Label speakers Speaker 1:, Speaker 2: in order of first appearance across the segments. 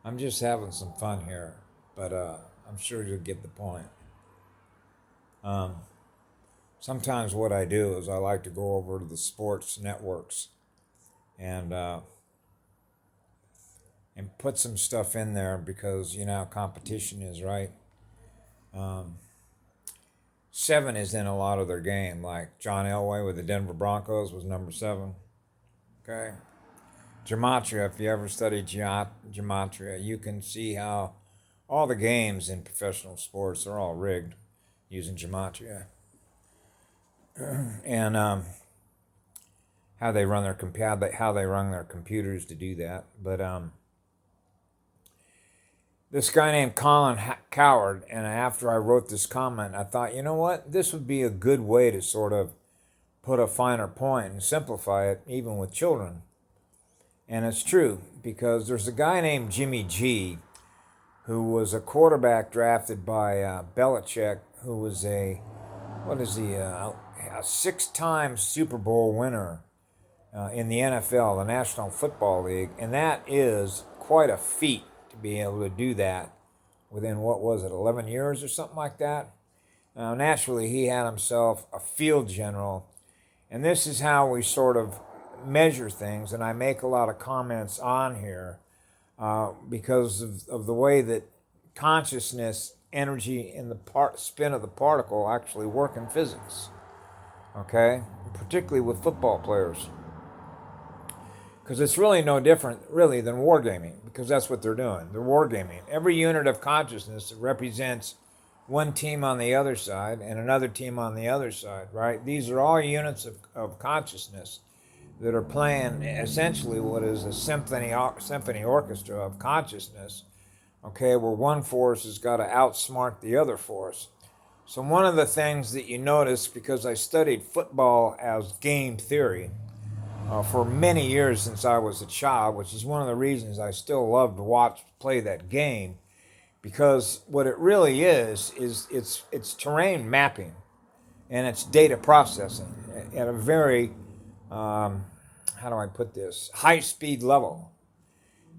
Speaker 1: I'm just having some fun here, but I'm sure you'll get the point. Um, Sometimes what I do is I like to go over to the sports networks and uh, and put some stuff in there because you know how competition is, right? Um, Seven is in a lot of their game, like John Elway with the Denver Broncos was number seven. Okay, gematria. If you ever studied gematria, you can see how all the games in professional sports are all rigged using gematria, and how they run their computers to do that. But this guy named Colin Coward, and after I wrote this comment, I thought, you know what, this would be a good way to sort of put a finer point and simplify it, even with children. And it's true because there's a guy named Jimmy G, who was a quarterback drafted by Belichick, who was a six-time Super Bowl winner in the NFL, the National Football League, and that is quite a feat to be able to do that within what was it, 11 years or something like that. Now, naturally, he had himself a field general, and this is how we sort of measure things, and I make a lot of comments on here because of the way that consciousness, energy, and the spin of the particle actually work in physics. Okay, particularly with football players, because it's really no different, really, than wargaming, because that's what they're doing. They're wargaming. Every unit of consciousness represents one team on the other side and another team on the other side, right? These are all units of consciousness that are playing essentially what is a symphony orchestra of consciousness, okay, where one force has got to outsmart the other force. So one of the things that you notice, because I studied football as game theory for many years since I was a child, which is one of the reasons I still love to play that game, because what it really is it's terrain mapping and it's data processing at a very how do I put this, high speed level,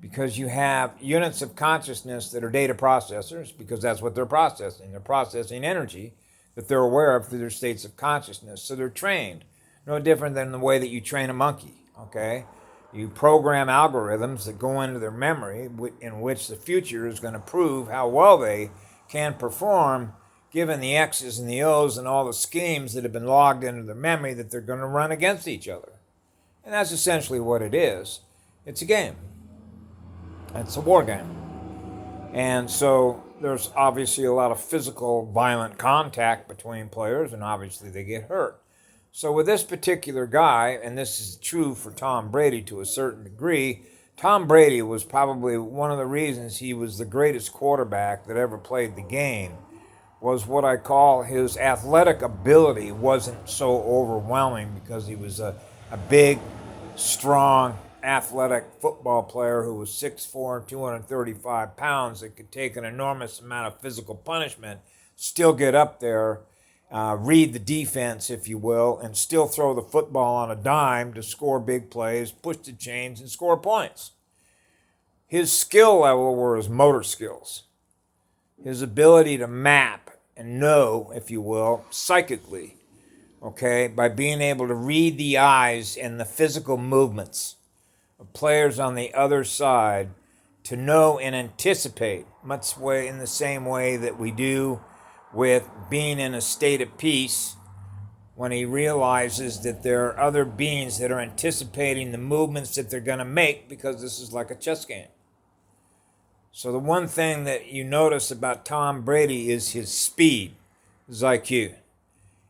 Speaker 1: because you have units of consciousness that are data processors, because that's what they're processing. They're processing energy that they're aware of through their states of consciousness. So they're trained, no different than the way that you train a monkey, okay? You program algorithms that go into their memory in which the future is going to prove how well they can perform given the X's and the O's and all the schemes that have been logged into their memory that they're going to run against each other. And that's essentially what it is. It's a game. It's a war game. And so there's obviously a lot of physical, violent contact between players, and obviously they get hurt. So with this particular guy, and this is true for Tom Brady to a certain degree, Tom Brady was probably one of the reasons he was the greatest quarterback that ever played the game, was what I call his athletic ability wasn't so overwhelming because he was a big, strong, athletic football player who was 6'4", 235 pounds, that could take an enormous amount of physical punishment, still get up there, read the defense, if you will, and still throw the football on a dime to score big plays, push the chains, and score points. His skill level were his motor skills, his ability to map and know, if you will, psychically, okay, by being able to read the eyes and the physical movements of players on the other side, to know and anticipate, much in the same way that we do with being in a state of peace, when he realizes that there are other beings that are anticipating the movements that they're going to make, because this is like a chess game. So the one thing that you notice about Tom Brady is his speed, his IQ,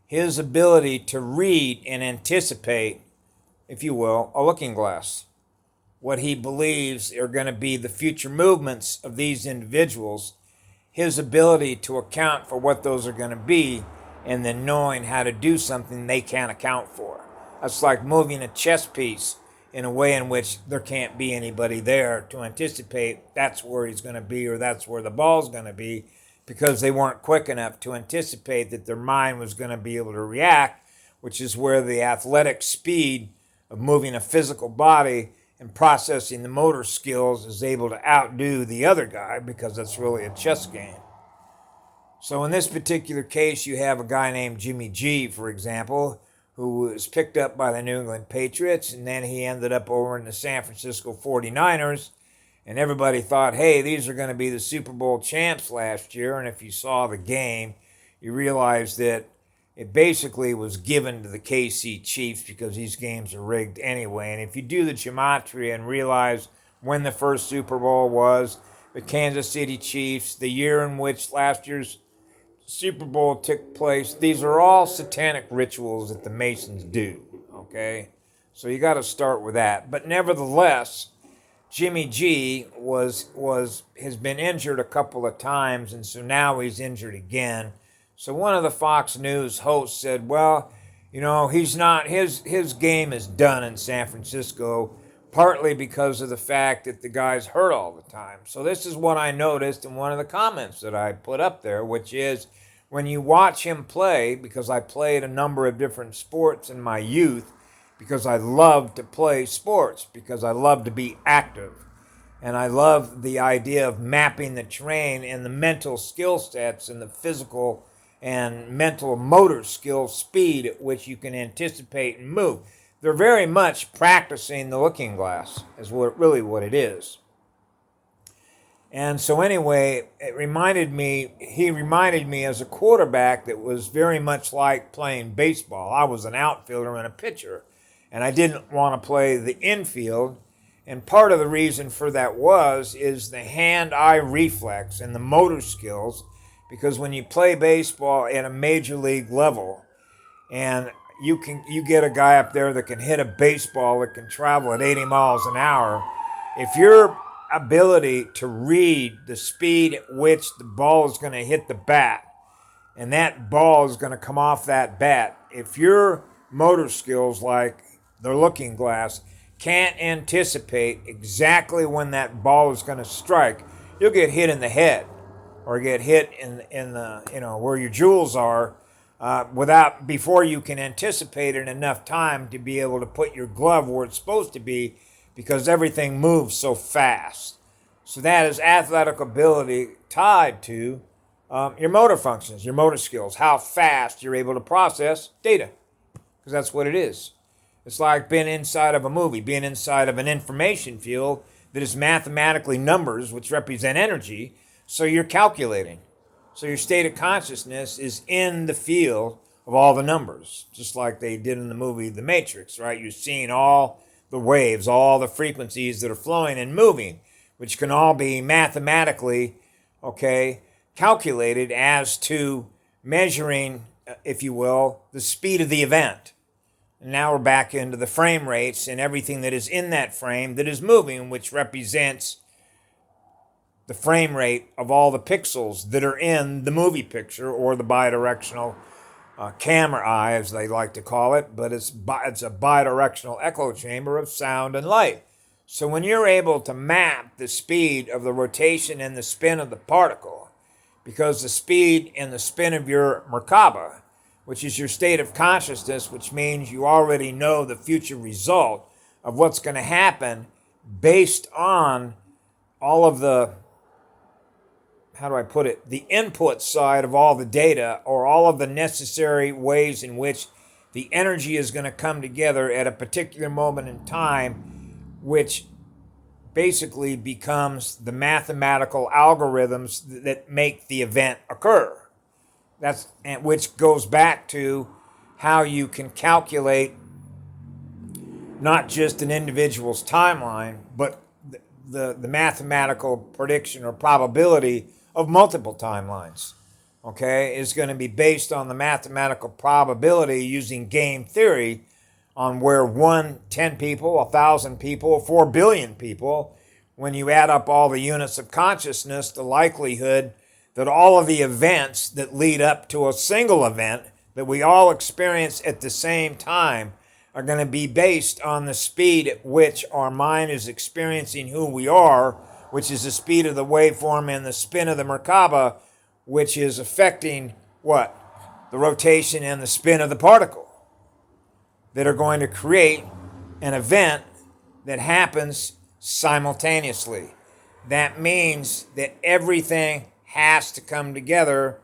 Speaker 1: his ability to read and anticipate, if you will, a looking glass, what he believes are going to be the future movements of these individuals, his ability to account for what those are going to be, and then knowing how to do something they can't account for. That's like moving a chess piece in a way in which there can't be anybody there to anticipate that's where he's going to be or that's where the ball's going to be, because they weren't quick enough to anticipate that their mind was going to be able to react, which is where the athletic speed of moving a physical body and processing the motor skills is able to outdo the other guy because it's really a chess game. So in this particular case, you have a guy named Jimmy G, for example, who was picked up by the New England Patriots, and then he ended up over in the San Francisco 49ers, and everybody thought, hey, these are going to be the Super Bowl champs last year, and if you saw the game, you realize that it basically was given to the KC Chiefs because these games are rigged anyway. And if you do the gematria and realize when the first Super Bowl was, the Kansas City Chiefs, the year in which last year's Super Bowl took place, these are all satanic rituals that the Masons do, okay? So you got to start with that. But nevertheless, Jimmy G has been injured a couple of times, and so now he's injured again. So one of the Fox News hosts said, well, you know, he's not, his game is done in San Francisco, partly because of the fact that the guy's hurt all the time. So this is what I noticed in one of the comments that I put up there, which is when you watch him play, because I played a number of different sports in my youth, because I love to play sports, because I love to be active. And I love the idea of mapping the terrain and the mental skill sets and the physical and mental motor skill speed at which you can anticipate and move. They're very much practicing the looking glass, is really what it is. And so anyway, he reminded me as a quarterback that was very much like playing baseball. I was an outfielder and a pitcher, and I didn't want to play the infield. And part of the reason for that is the hand-eye reflex and the motor skills, because when you play baseball at a major league level, and you get a guy up there that can hit a baseball that can travel at 80 miles an hour, if your ability to read the speed at which the ball is going to hit the bat, and that ball is going to come off that bat, if your motor skills, like the looking glass, can't anticipate exactly when that ball is going to strike, you'll get hit in the head or get hit in the, where your jewels are, before you can anticipate it enough time to be able to put your glove where it's supposed to be, because everything moves so fast. So that is athletic ability tied to your motor functions, your motor skills, how fast you're able to process data, because that's what it is. It's like being inside of a movie, being inside of an information field that is mathematically numbers, which represent energy, so you're calculating. So your state of consciousness is in the field of all the numbers, just like they did in the movie The Matrix, right? You're seeing all the waves, all the frequencies that are flowing and moving, which can all be mathematically, calculated as to measuring, if you will, the speed of the event. And now we're back into the frame rates and everything that is in that frame that is moving, which represents the frame rate of all the pixels that are in the movie picture, or the bidirectional camera eye, as they like to call it, but it's a bidirectional echo chamber of sound and light. So when you're able to map the speed of the rotation and the spin of the particle, because the speed and the spin of your Merkaba, which is your state of consciousness, which means you already know the future result of what's going to happen based on all of the, the input side of all the data, or all of the necessary ways in which the energy is going to come together at a particular moment in time, which basically becomes the mathematical algorithms that make the event occur. Which goes back to how you can calculate not just an individual's timeline, but the mathematical prediction or probability of multiple timelines, is going to be based on the mathematical probability using game theory on where 10 people, 1,000 people, 4 billion people, when you add up all the units of consciousness, the likelihood that all of the events that lead up to a single event that we all experience at the same time are going to be based on the speed at which our mind is experiencing who we are, which is the speed of the waveform and the spin of the Merkaba, which is affecting what? The rotation and the spin of the particle, that are going to create an event that happens simultaneously. That means that everything has to come together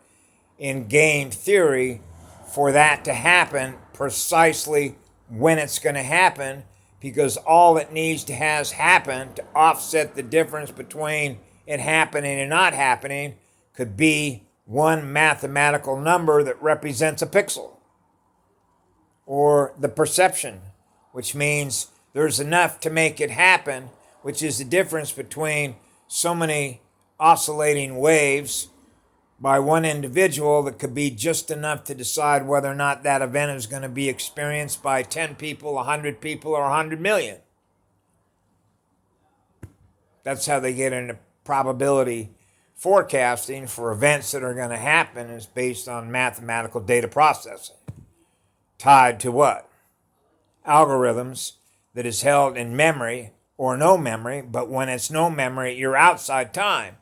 Speaker 1: in game theory for that to happen precisely when it's going to happen, because all it needs to has happened to offset the difference between it happening and not happening could be one mathematical number that represents a pixel, or the perception, which means there's enough to make it happen, which is the difference between so many oscillating waves by one individual that could be just enough to decide whether or not that event is going to be experienced by 10 people, 100 people, or 100 million. That's how they get into probability forecasting for events that are going to happen, is based on mathematical data processing. Tied to what? Algorithms that is held in memory or no memory, but when it's no memory, you're outside time,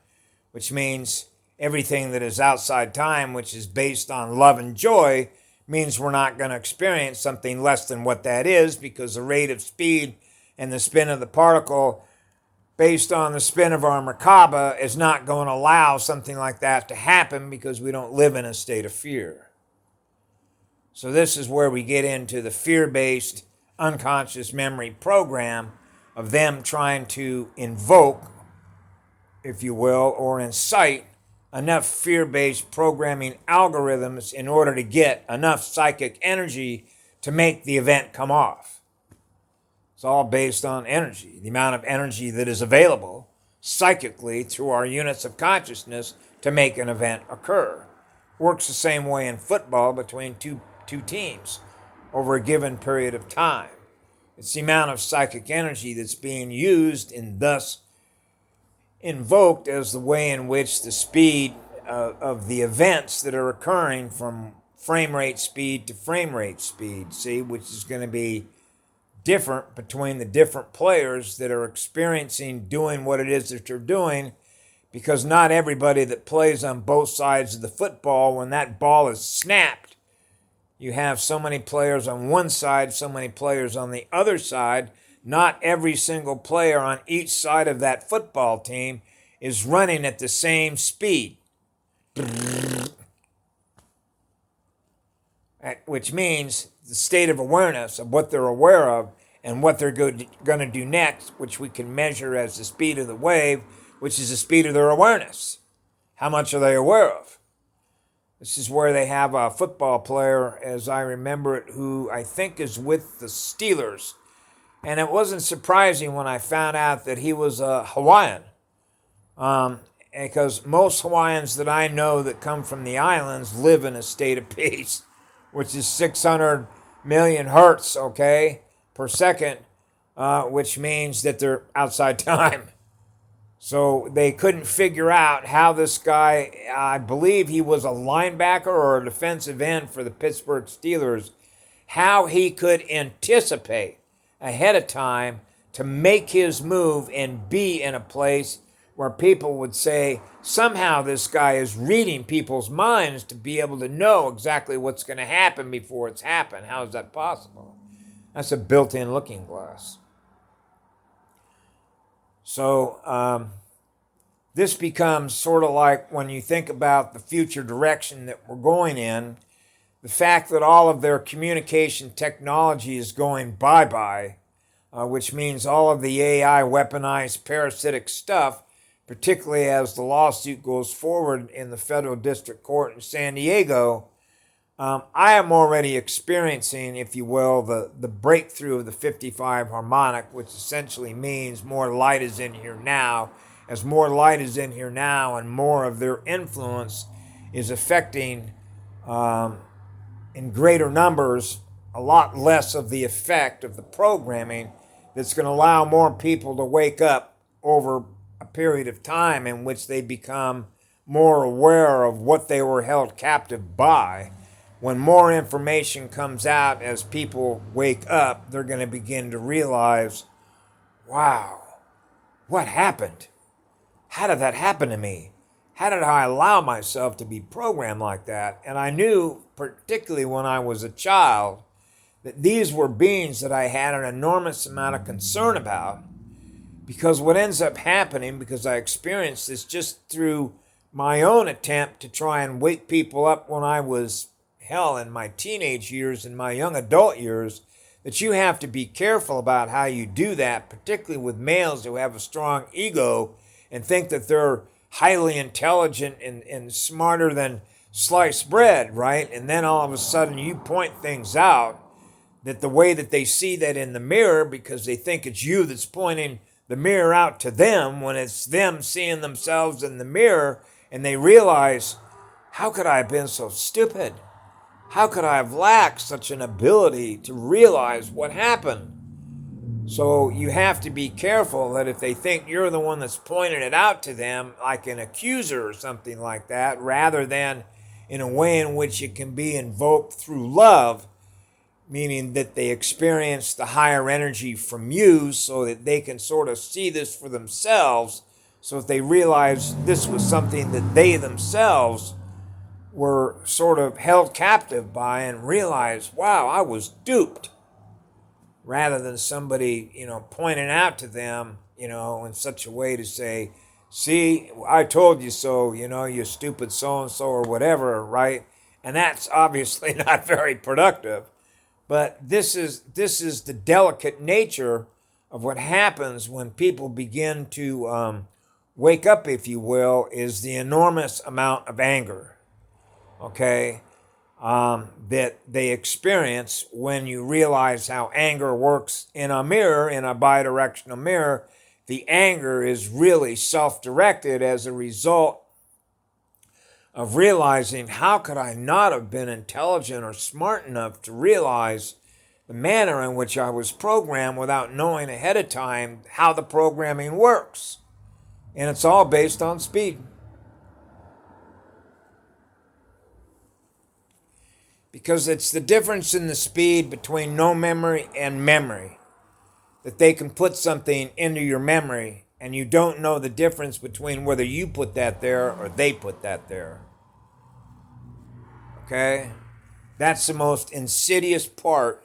Speaker 1: which means everything that is outside time, which is based on love and joy, means we're not going to experience something less than what that is, because the rate of speed and the spin of the particle based on the spin of our Merkaba is not going to allow something like that to happen, because we don't live in a state of fear. So this is where we get into the fear-based unconscious memory program of them trying to invoke, if you will, or incite enough fear-based programming algorithms in order to get enough psychic energy to make the event come off. It's all based on energy, the amount of energy that is available psychically through our units of consciousness to make an event occur. Works the same way in football between two teams over a given period of time. It's the amount of psychic energy that's being used and thus invoked as the way in which the speed of the events that are occurring from frame rate speed to frame rate speed, which is going to be different between the different players that are experiencing doing what it is that you're doing, because not everybody that plays on both sides of the football, when that ball is snapped, you have so many players on one side, so many players on the other side. Not every single player on each side of that football team is running at the same speed. Which means the state of awareness of what they're aware of and what they're going to do next, which we can measure as the speed of the wave, which is the speed of their awareness. How much are they aware of? This is where they have a football player, as I remember it, who I think is with the Steelers. And it wasn't surprising when I found out that he was a Hawaiian. Because most Hawaiians that I know that come from the islands live in a state of peace, which is 600 million hertz, per second, which means that they're outside time. So they couldn't figure out how this guy, I believe he was a linebacker or a defensive end for the Pittsburgh Steelers, how he could anticipate ahead of time to make his move and be in a place where people would say, somehow this guy is reading people's minds to be able to know exactly what's going to happen before it's happened. How is that possible? That's a built-in looking glass. So this becomes sort of like when you think about the future direction that we're going in, the fact that all of their communication technology is going bye-bye, which means all of the AI weaponized parasitic stuff, particularly as the lawsuit goes forward in the federal district court in San Diego, I am already experiencing, if you will, the breakthrough of the 55 harmonic, which essentially means more light is in here now. As more light is in here now and more of their influence is affecting, in greater numbers, a lot less of the effect of the programming that's going to allow more people to wake up over a period of time in which they become more aware of what they were held captive by. When more information comes out as people wake up, they're going to begin to realize, wow, what happened? How did that happen to me? How did I allow myself to be programmed like that? And I knew, particularly when I was a child, that these were beings that I had an enormous amount of concern about, because what ends up happening, because I experienced this just through my own attempt to try and wake people up when I was, hell, in my teenage years and my young adult years, that you have to be careful about how you do that, particularly with males who have a strong ego and think that they're highly intelligent and smarter than sliced bread, right? And then all of a sudden you point things out that the way that they see that in the mirror, because they think it's you that's pointing the mirror out to them, when it's them seeing themselves in the mirror, and they realize, how could I have been so stupid? How could I have lacked such an ability to realize what happened? So you have to be careful that if they think you're the one that's pointing it out to them, like an accuser or something like that, rather than in a way in which it can be invoked through love, meaning that they experience the higher energy from you so that they can sort of see this for themselves. So if they realize this was something that they themselves were sort of held captive by and realized, wow, I was duped, rather than somebody, pointing out to them, in such a way to say, see, I told you so, you stupid so-and-so or whatever, right? And that's obviously not very productive. But this is the delicate nature of what happens when people begin to wake up, if you will, is the enormous amount of anger, okay, that they experience when you realize how anger works in a mirror, in a bidirectional mirror. The anger is really self-directed as a result of realizing, how could I not have been intelligent or smart enough to realize the manner in which I was programmed without knowing ahead of time how the programming works. And it's all based on speed. Because it's the difference in the speed between no memory and memory, that they can put something into your memory and you don't know the difference between whether you put that there or they put that there. Okay? That's the most insidious part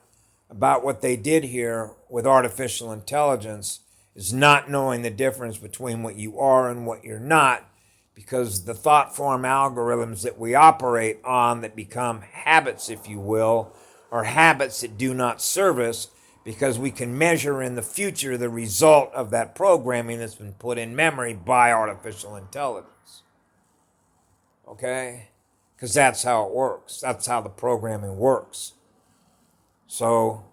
Speaker 1: about what they did here with artificial intelligence, is not knowing the difference between what you are and what you're not, because the thought form algorithms that we operate on that become habits, if you will, are habits that do not serve us, because we can measure in the future the result of that programming that's been put in memory by artificial intelligence. Okay? Because that's how it works. That's how the programming works. So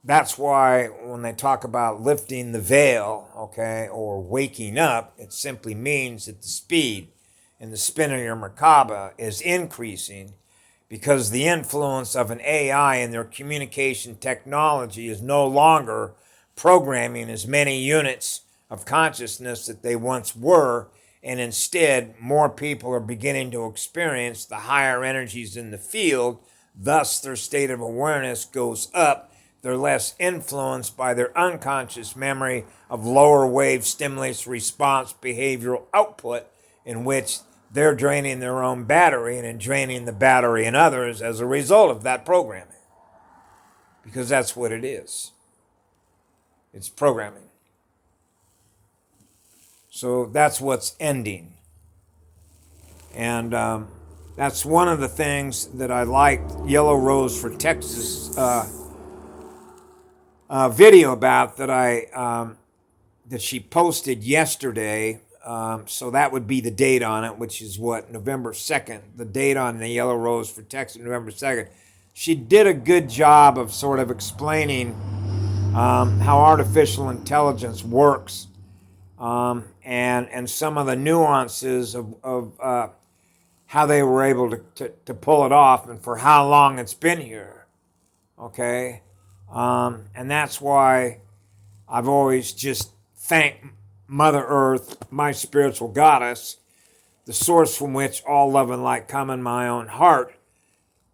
Speaker 1: that's why when they talk about lifting the veil, okay, or waking up, it simply means that the speed and the spin of your Merkaba is increasing, because the influence of an AI and their communication technology is no longer programming as many units of consciousness that they once were, and instead more people are beginning to experience the higher energies in the field. Thus their state of awareness goes up. They're less influenced by their unconscious memory of lower wave stimulus response behavioral output, in which they're draining their own battery and draining the battery in others as a result of that programming. Because that's what it is. It's programming. So that's what's ending. And that's one of the things that I liked Yellow Rose for Texas video about, that she posted yesterday. So that would be the date on it, which is what, November 2nd. The date on the Yellow Rose for Texas, November 2nd. She did a good job of sort of explaining how artificial intelligence works, and some of the nuances of how they were able to pull it off, and for how long it's been here. Okay? And that's why I've always just thanked Mother Earth, my spiritual goddess, the source from which all love and light come in my own heart.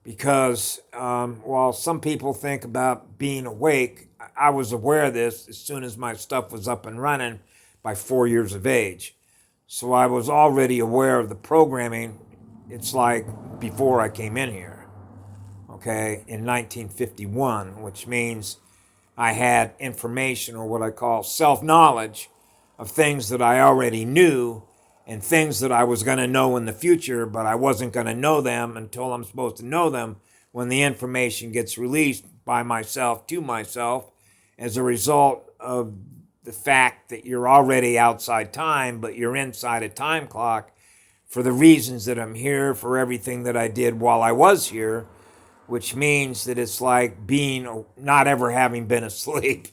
Speaker 1: Because while some people think about being awake, I was aware of this as soon as my stuff was up and running by 4 years of age. So I was already aware of the programming, it's like, before I came in here. okay, in 1951, which means I had information, or what I call self-knowledge, of things that I already knew and things that I was going to know in the future, but I wasn't going to know them until I'm supposed to know them when the information gets released by myself to myself as a result of the fact that you're already outside time, but you're inside a time clock for the reasons that I'm here, for everything that I did while I was here, which means that it's like being, not ever having been asleep,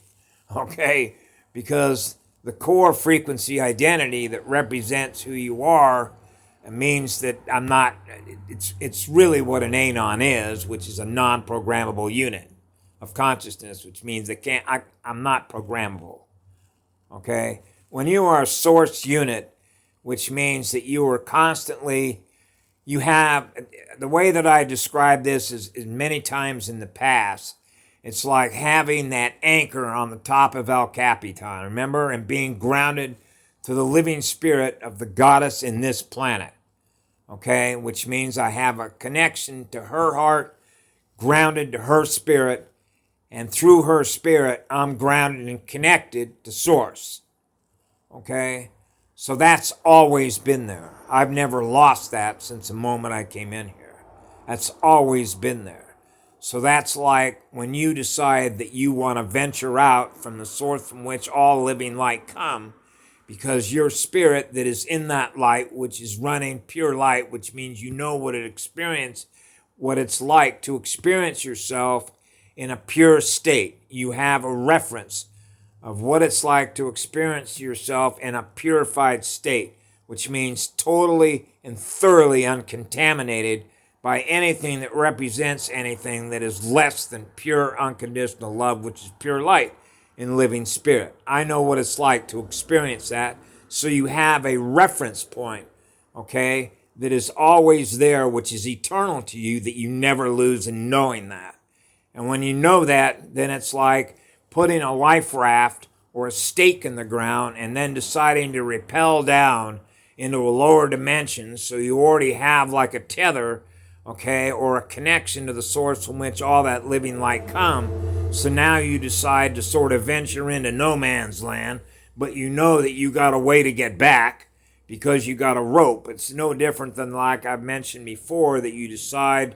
Speaker 1: okay? Because the core frequency identity that represents who you are means that I'm not, it's really what an anon is, which is a non-programmable unit of consciousness, which means I'm not programmable, okay? When you are a source unit, which means that you are constantly, you have, the way that I describe this is many times in the past, it's like having that anchor on the top of El Capitan, remember? And being grounded to the living spirit of the goddess in this planet, okay? Which means I have a connection to her heart, grounded to her spirit, and through her spirit, I'm grounded and connected to Source, okay? So that's always been there. I've never lost that since the moment I came in here. That's always been there. So that's like when you decide that you want to venture out from the source from which all living light come, because your spirit that is in that light, which is running pure light, which means you know what it's like to experience yourself in a pure state. You have a reference of what it's like to experience yourself in a purified state, which means totally and thoroughly uncontaminated by anything that represents anything that is less than pure unconditional love, which is pure light in living spirit. I know what it's like to experience that, so you have a reference point, okay, that is always there, which is eternal to you, that you never lose in knowing that. And when you know that, then it's like putting a life raft or a stake in the ground and then deciding to rappel down into a lower dimension, so you already have like a tether, okay, or a connection to the source from which all that living light come. So now you decide to sort of venture into no man's land, but you know that you got a way to get back because you got a rope. It's no different than, like I've mentioned before, that you decide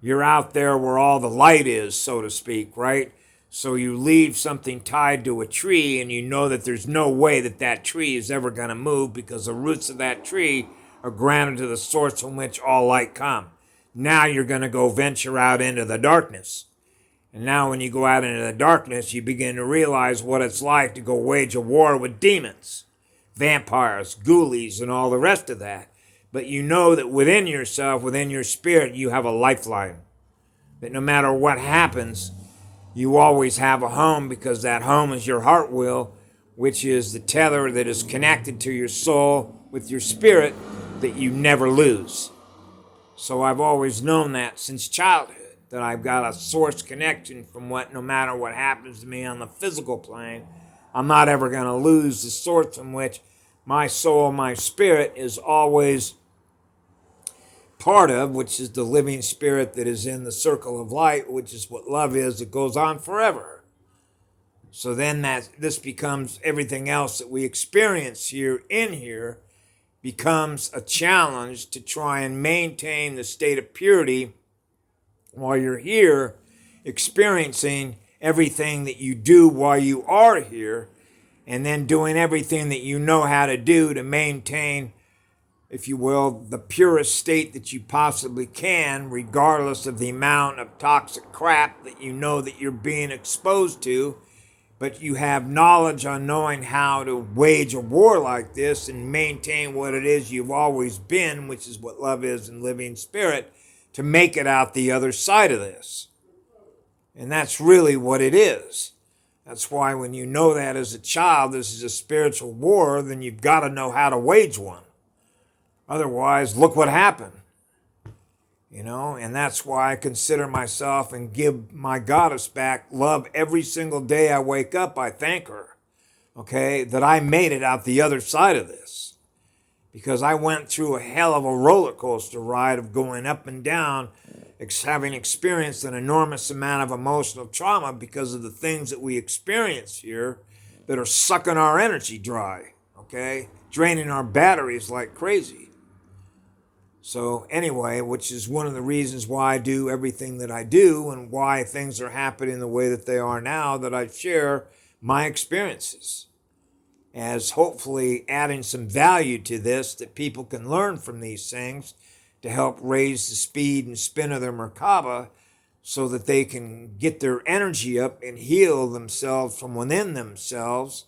Speaker 1: you're out there where all the light is, so to speak, right? So you leave something tied to a tree, and you know that there's no way that that tree is ever going to move because the roots of that tree are grounded to the source from which all light come. Now you're going to go venture out into the darkness. And now when you go out into the darkness, you begin to realize what it's like to go wage a war with demons, vampires, ghoulies, and all the rest of that. But you know that within yourself, within your spirit, you have a lifeline. That no matter what happens, you always have a home, because that home is your heart wheel, which is the tether that is connected to your soul with your spirit that you never lose. So I've always known that since childhood, that I've got a source connection from what, no matter what happens to me on the physical plane, I'm not ever going to lose the source from which my soul, my spirit is always part of, which is the living spirit that is in the circle of light, which is what love is, that goes on forever. So then this becomes everything else that we experience here in here becomes a challenge to try and maintain the state of purity while you're here, experiencing everything that you do while you are here, and then doing everything that you know how to do to maintain, if you will, the purest state that you possibly can, regardless of the amount of toxic crap that you know that you're being exposed to. But you have knowledge on knowing how to wage a war like this and maintain what it is you've always been, which is what love is in living spirit, to make it out the other side of this. And that's really what it is. That's why when you know that as a child, this is a spiritual war, then you've got to know how to wage one. Otherwise, look what happened. You know, and that's why I consider myself and give my goddess back love every single day I wake up. I thank her, okay, that I made it out the other side of this. Because I went through a hell of a roller coaster ride of going up and down having experienced an enormous amount of emotional trauma because of the things that we experience here that are sucking our energy dry, okay? Draining our batteries like crazy. So anyway, which is one of the reasons why I do everything that I do and why things are happening the way that they are now, that I share my experiences as hopefully adding some value to this, that people can learn from these things to help raise the speed and spin of their Merkaba so that they can get their energy up and heal themselves from within themselves